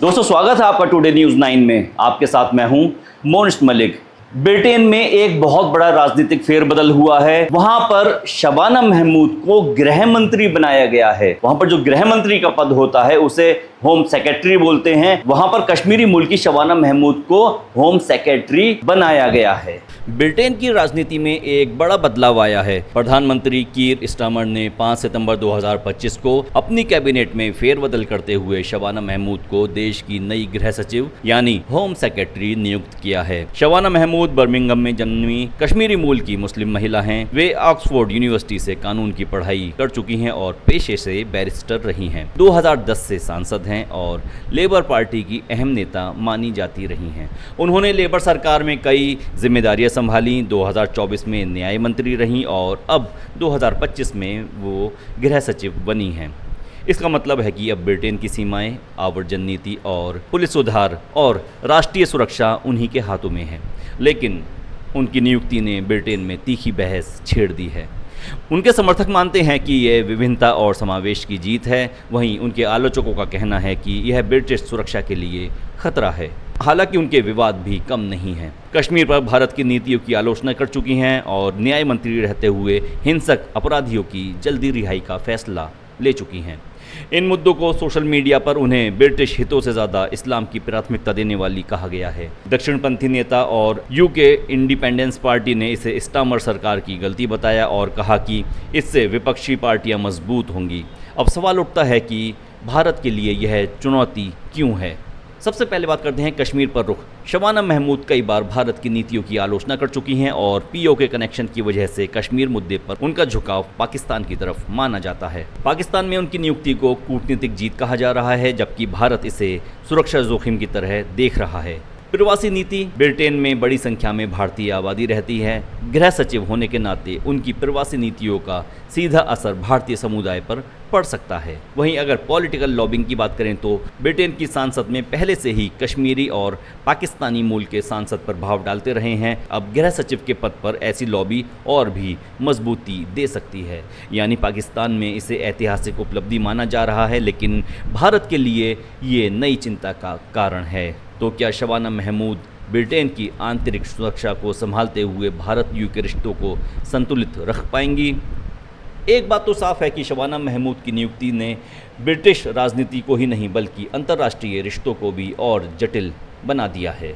दोस्तों स्वागत है आपका टुडे न्यूज़ 9 में। आपके साथ मैं हूं मोनिश मलिक। ब्रिटेन में एक बहुत बड़ा राजनीतिक फेरबदल हुआ है। वहां पर शबाना महमूद को गृह मंत्री बनाया गया है। वहां पर जो गृह मंत्री का पद होता है उसे होम सेक्रेटरी बोलते हैं। वहां पर कश्मीरी मूल की शबाना महमूद को होम सेक्रेटरी बनाया गया है। ब्रिटेन की राजनीति में एक बड़ा बदलाव आया है। प्रधानमंत्री कीर स्टारमर ने 5 सितंबर 2025 को अपनी कैबिनेट में फेरबदल करते हुए शबाना महमूद को देश की नई गृह सचिव यानी होम सेक्रेटरी नियुक्त किया है। शबाना महमूद बर्मिंघम में जन्मी कश्मीरी मूल की मुस्लिम महिला हैं। वे ऑक्सफोर्ड यूनिवर्सिटी से कानून की पढ़ाई कर चुकी हैं और पेशे से बैरिस्टर रही हैं। 2010 से सांसद हैं और लेबर पार्टी की अहम नेता मानी जाती रही हैं। उन्होंने लेबर सरकार में कई जिम्मेदारियां संभाली। 2024 में न्याय मंत्री रहीं और अब 2025 में वो गृह सचिव बनी हैं। इसका मतलब है कि अब ब्रिटेन की सीमाएं, आवर्जन नीति और पुलिस सुधार और राष्ट्रीय सुरक्षा उन्हीं के हाथों में है। लेकिन उनकी नियुक्ति ने ब्रिटेन में तीखी बहस छेड़ दी है। उनके समर्थक मानते हैं कि यह विभिन्नता और समावेश की जीत है। वहीं उनके आलोचकों का कहना है कि यह ब्रिटिश सुरक्षा के लिए खतरा है। हालांकि उनके विवाद भी कम नहीं हैं। कश्मीर पर भारत की नीतियों की आलोचना कर चुकी हैं और न्याय मंत्री रहते हुए हिंसक अपराधियों की जल्दी रिहाई का फैसला ले चुकी हैं। इन मुद्दों को सोशल मीडिया पर उन्हें ब्रिटिश हितों से ज़्यादा इस्लाम की प्राथमिकता देने वाली कहा गया है। दक्षिणपंथी नेता और यूके इंडिपेंडेंस पार्टी ने इसे स्टारमर सरकार की गलती बताया और कहा कि इससे विपक्षी पार्टियां मजबूत होंगी। अब सवाल उठता है कि भारत के लिए यह चुनौती क्यों है। सबसे पहले बात करते हैं कश्मीर पर रुख। शबाना महमूद कई बार भारत की नीतियों की आलोचना कर चुकी हैं और पीओके कनेक्शन की वजह से कश्मीर मुद्दे पर उनका झुकाव पाकिस्तान की तरफ माना जाता है। पाकिस्तान में उनकी नियुक्ति को कूटनीतिक जीत कहा जा रहा है, जबकि भारत इसे सुरक्षा जोखिम की तरह देख रहा है। प्रवासी नीति। ब्रिटेन में बड़ी संख्या में भारतीय आबादी रहती है। गृह सचिव होने के नाते उनकी प्रवासी नीतियों का सीधा असर भारतीय समुदाय पर पड़ सकता है। वहीं अगर पॉलिटिकल लॉबिंग की बात करें तो ब्रिटेन की सांसद में पहले से ही कश्मीरी और पाकिस्तानी मूल के सांसद प्रभाव डालते रहे हैं। अब गृह सचिव के पद पर ऐसी लॉबी और भी मजबूती दे सकती है। यानी पाकिस्तान में इसे ऐतिहासिक उपलब्धि माना जा रहा है, लेकिन भारत के लिए ये नई चिंता का कारण है। तो क्या शबाना महमूद ब्रिटेन की आंतरिक सुरक्षा को संभालते हुए भारत यूके रिश्तों को संतुलित रख पाएंगी? एक बात तो साफ है कि शबाना महमूद की नियुक्ति ने ब्रिटिश राजनीति को ही नहीं बल्कि अंतर्राष्ट्रीय रिश्तों को भी और जटिल बना दिया है।